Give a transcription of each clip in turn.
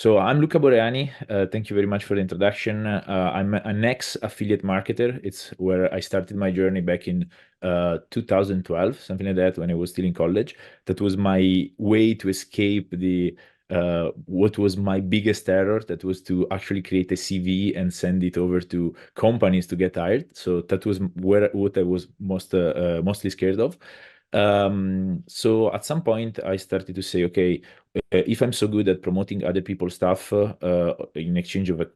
So I'm Luca Borreani. Thank you very much for the introduction. I'm an ex-affiliate marketer. It's where I started my journey back in 2012, something like that, when I was still in college. That was my way to escape the what was my biggest error. That was to actually create a CV and send it over to companies to get hired. So that was what I was mostly scared of. So at some point, I started to say, okay, if I'm so good at promoting other people's stuff in exchange of a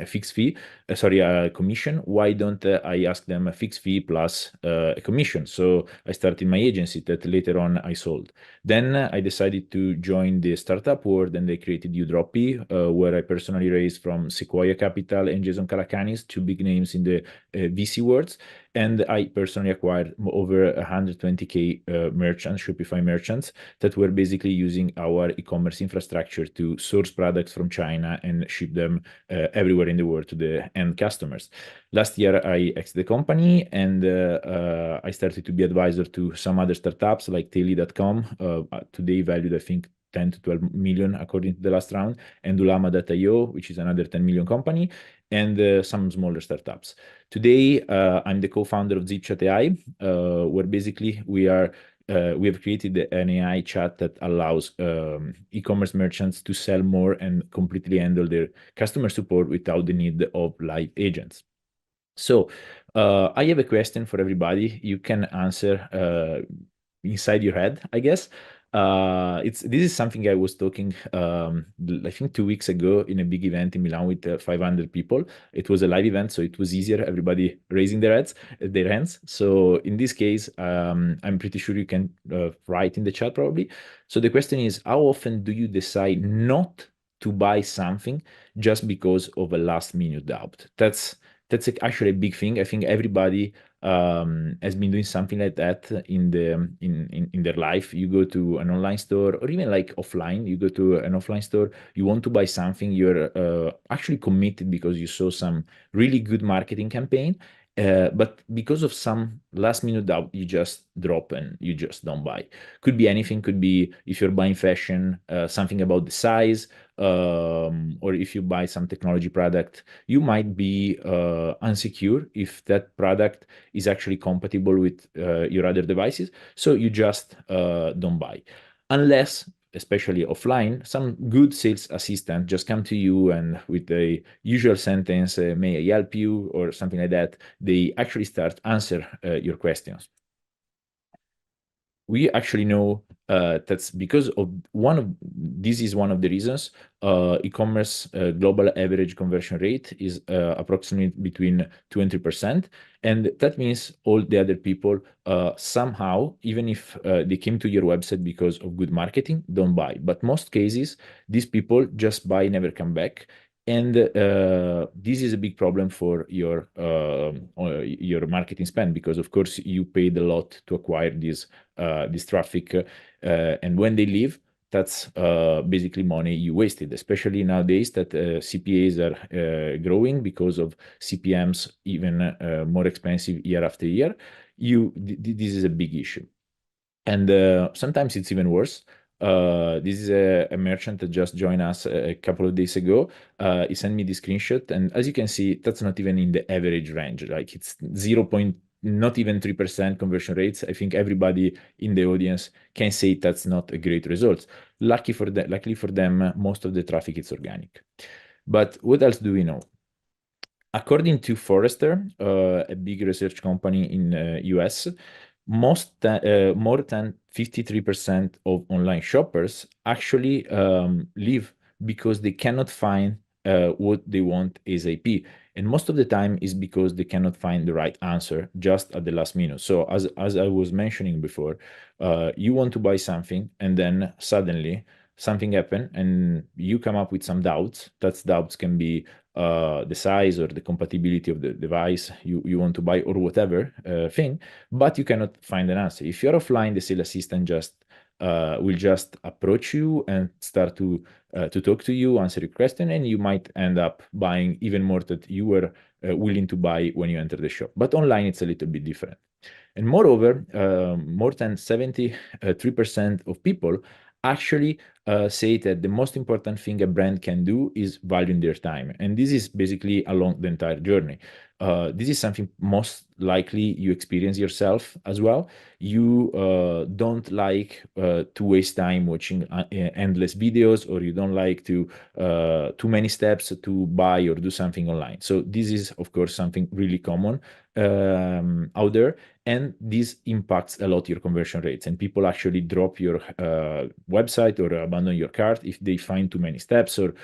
fixed fee, sorry, a commission, why don't I ask them a fixed fee plus a commission? So I started my agency that later on I sold. Then I decided to join the startup world and they created Udroppy, where I personally raised from Sequoia Capital and Jason Calacanis, two big names in the VC world. And I personally acquired over 120K merchants, Shopify merchants, that were basically using our e-commerce infrastructure to source products from China and ship them everywhere in the world to the end customers. Last year, I exited the company and I started to be advisor to some other startups like Taily.com, today valued, I think, 10 to 12 million according to the last round, and Ulama.io, which is another 10 million company, and some smaller startups. Today, I'm the co-founder of Zipchat AI, where basically we have created an AI chat that allows e-commerce merchants to sell more and completely handle their customer support without the need of live agents. So I have a question for everybody. You can answer inside your head, I guess. This is something I was talking, I think 2 weeks ago in a big event in Milan with 500 people. It was a live event, so it was easier. Everybody raising their hands. So in this case, I'm pretty sure you can write in the chat probably. So the question is, how often do you decide not to buy something just because of a last minute doubt? Actually a big thing. I think everybody has been doing something like that in their life. You go to an online store or even like offline, you go to an offline store, you want to buy something, you're actually committed because you saw some really good marketing campaign. But because of some last minute doubt, you just drop and you just don't buy. Could be anything, could be if you're buying fashion, something about the size, or if you buy some technology product, you might be unsecure if that product is actually compatible with your other devices. So you just don't buy. Unless, especially offline, some good sales assistant just come to you and with the usual sentence, may I help you, or something like that, they actually start answer your questions. We actually know that's because of this is one of the reasons e-commerce global average conversion rate is approximately between 2 and 3%. And that means all the other people somehow, even if they came to your website because of good marketing, don't buy. But most cases, these people just buy, never come back. And this is a big problem for your marketing spend because, of course, you paid a lot to acquire this traffic, and when they leave, that's basically money you wasted. Especially nowadays that CPAs are growing because of CPMs even more expensive year after year. This is a big issue, and sometimes it's even worse. This is a merchant that just joined us a couple of days ago. He sent me the screenshot, and as you can see, that's not even in the average range. Like it's 0. Not even 3% conversion rates. I think everybody in the audience can say that's not a great result. Luckily for them, most of the traffic is organic. But what else do we know? According to Forrester, a big research company in US, more than 53% of online shoppers actually leave because they cannot find what they want ASAP. And most of the time is because they cannot find the right answer just at the last minute. So as I was mentioning before, you want to buy something and then suddenly something happen and you come up with some doubts. That doubts can be the size or the compatibility of the device you want to buy or whatever thing, but you cannot find an answer. If you're offline, the sales assistant just will just approach you and start to talk to you, answer your question, and you might end up buying even more that you were willing to buy when you enter the shop. But online, it's a little bit different. And moreover, more than 73% of people actually say that the most important thing a brand can do is valuing their time. And this is basically along the entire journey. This is something most likely you experience yourself as well. You don't like to waste time watching endless videos, or you don't like to too many steps to buy or do something online. So this is, of course, something really common out there, and this impacts a lot your conversion rates, and people actually drop your website or abandon your cart if they find too many steps, or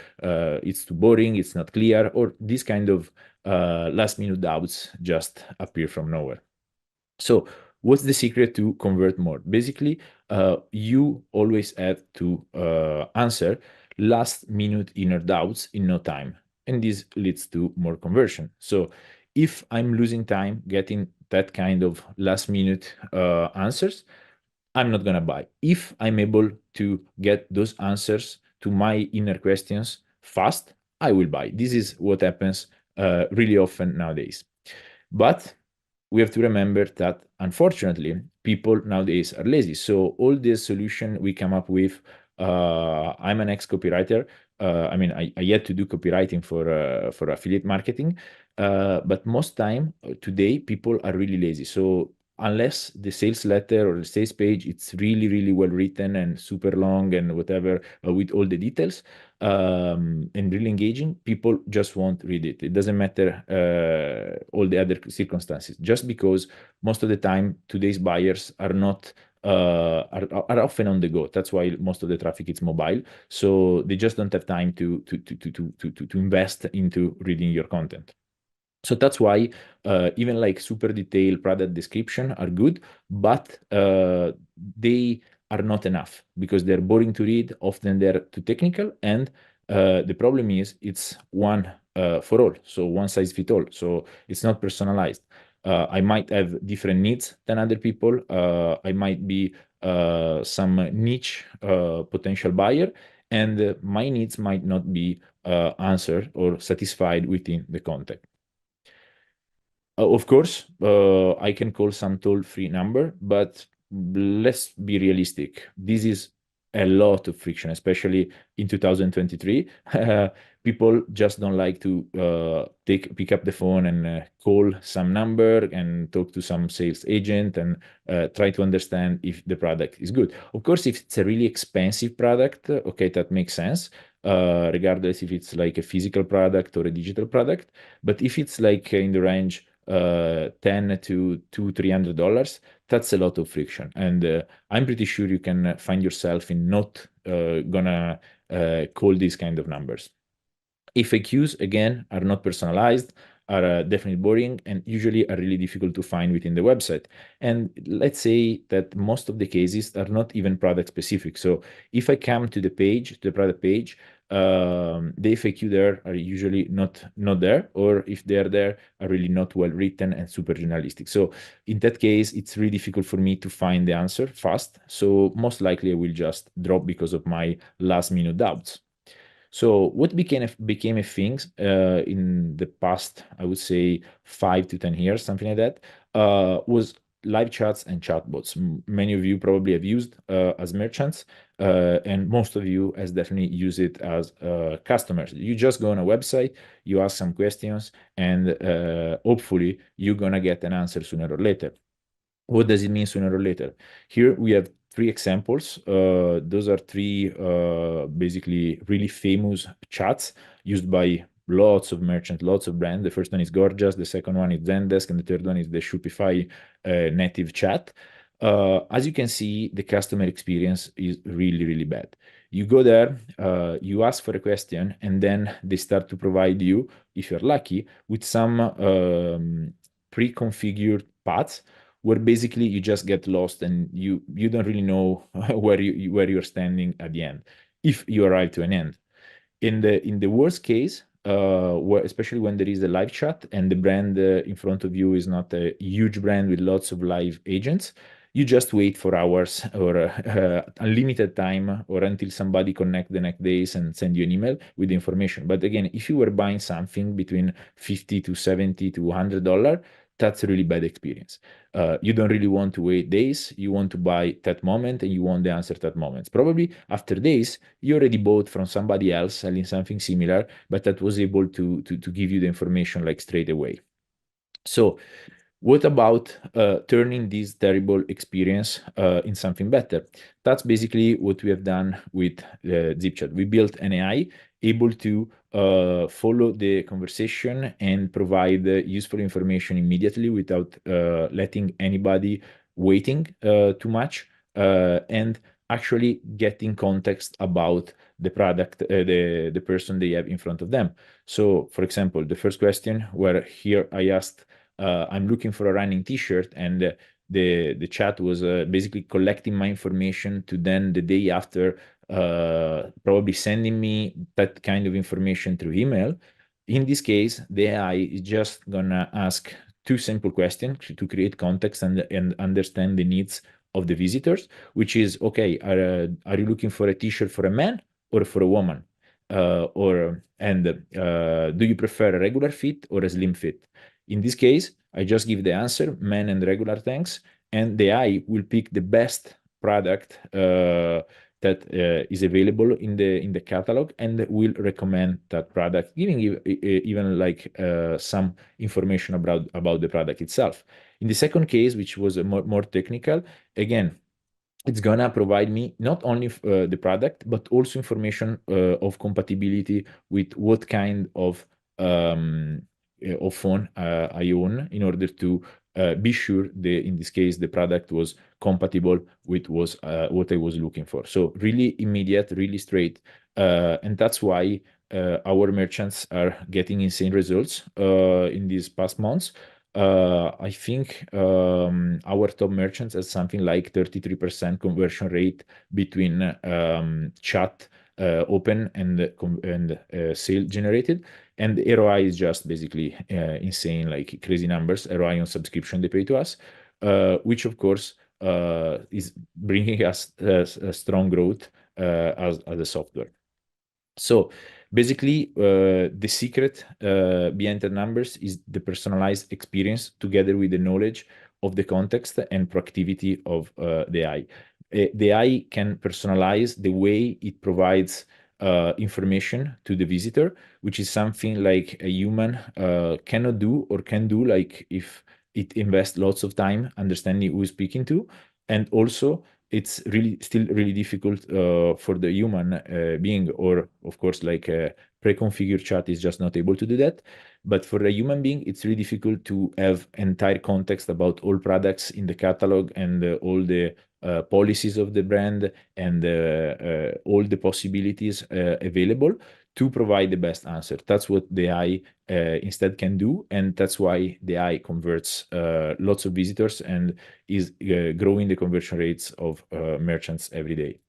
it's too boring, it's not clear, or this kind of last minute doubts just appear from nowhere. So what's the secret to convert more? Basically, you always have to answer last minute inner doubts in no time, and this leads to more conversion. So if I'm losing time getting that kind of last minute answers, I'm not gonna buy. If I'm able to get those answers to my inner questions fast, I will buy. This is what happens really often nowadays. But we have to remember that, unfortunately, people nowadays are lazy. So all the solution we come up with, I'm an ex-copywriter. I mean, I yet to do copywriting for affiliate marketing, but most time today people are really lazy. So unless the sales letter or the sales page, it's really, really well written and super long and whatever, with all the details, and really engaging, people just won't read it. It doesn't matter all the other circumstances, just because most of the time today's buyers are not are often on the go. That's why most of the traffic is mobile. So they just don't have time to invest into reading your content. So that's why even like super detailed product description are good, but they are not enough because they're boring to read. Often they're too technical, and the problem is it's one for all, so one size fit all. So it's not personalized. I might have different needs than other people. I might be some niche potential buyer, and my needs might not be answered or satisfied within the content. Of course, I can call some toll-free number, but let's be realistic. This is a lot of friction, especially in 2023. People just don't like to pick up the phone and call some number and talk to some sales agent and try to understand if the product is good. Of course, if it's a really expensive product, okay, that makes sense, regardless if it's like a physical product or a digital product. But if it's like in the range 10 to $300, that's a lot of friction, and I'm pretty sure you can find yourself in not gonna call these kind of numbers. FAQs, again, are not personalized, are definitely boring, and usually are really difficult to find within the website. And let's say that most of the cases are not even product specific. So if I come to the page, to the product page, the FAQ there are usually not there, or if they're there, are really not well written and super journalistic. So in that case, it's really difficult for me to find the answer fast. So most likely I will just drop because of my last minute doubts. So what became a thing in the past, I would say 5 to 10 years, something like that, was live chats and chatbots. Many of you probably have used as merchants, and most of you has definitely used it as customers. You just go on a website, you ask some questions, and hopefully you're gonna get an answer sooner or later. What does it mean sooner or later? Here we have three examples. Those are three basically really famous chats used by lots of merchants, lots of brands. The first one is Gorgeous, the second one is Zendesk, and the third one is the Shopify native chat. As you can see, the customer experience is really, really bad. You go there, you ask for a question, and then they start to provide you, if you're lucky, with some pre-configured paths where basically you just get lost and you don't really know where you're standing at the end, if you arrive to an end. In the worst case, especially when there is a live chat and the brand in front of you is not a huge brand with lots of live agents, you just wait for hours or unlimited time or until somebody connect the next days and send you an email with the information. But again, if you were buying something between 50 to 70 to $100, that's a really bad experience. You don't really want to wait days. You want to buy that moment and you want the answer that moment. Probably after days, you already bought from somebody else selling something similar, but that was able to give you the information like straight away. So what about turning this terrible experience in something better? That's basically what we have done with Zipchat. We built an AI able to follow the conversation and provide useful information immediately without letting anybody waiting too much, and actually getting context about the product, the person they have in front of them. So, for example, the first question where here I asked, I'm looking for a running t-shirt, and the chat was basically collecting my information to then the day after probably sending me that kind of information through email. In this case, the AI is just gonna ask two simple questions to create context and understand the needs of the visitors, which is, okay, are you looking for a t-shirt for a man or for a woman? Do you prefer a regular fit or a slim fit? In this case, I just give the answer, man and regular tanks, and the AI will pick the best product that is available in the catalog and will recommend that product, giving you even like some information about the product itself. In the second case, which was more technical, again, it's gonna provide me not only the product, but also information of compatibility with what kind of phone I own, in order to be sure in this case, the product was compatible with what I was looking for. So really immediate, really straight. And that's why our merchants are getting insane results in these past months. I think our top merchants has something like 33% conversion rate between chat open and sale generated, and the ROI is just basically insane, like crazy numbers. ROI on subscription they pay to us, which of course is bringing us a strong growth as a software. So basically, the secret behind the numbers is the personalized experience together with the knowledge of the context and proactivity of the AI. The AI can personalize the way it provides information to the visitor, which is something like a human cannot do, or can do like if it invests lots of time understanding who is speaking to. And also, it's really still really difficult for the human being, or of course, like a pre-configured chat is just not able to do that. But for a human being, it's really difficult to have entire context about all products in the catalog and all the policies of the brand and all the possibilities available to provide the best answer. That's what the AI instead can do, and that's why the AI converts lots of visitors and is growing the conversion rates of merchants every day.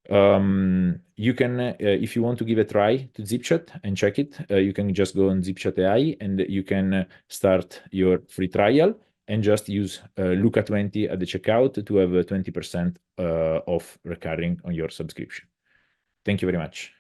You can, if you want to give a try to Zipchat and check it, you can just go on Zipchat AI and you can start your free trial and just use Luca 20 at the checkout to have 20% off recurring on your subscription. Thank you very much.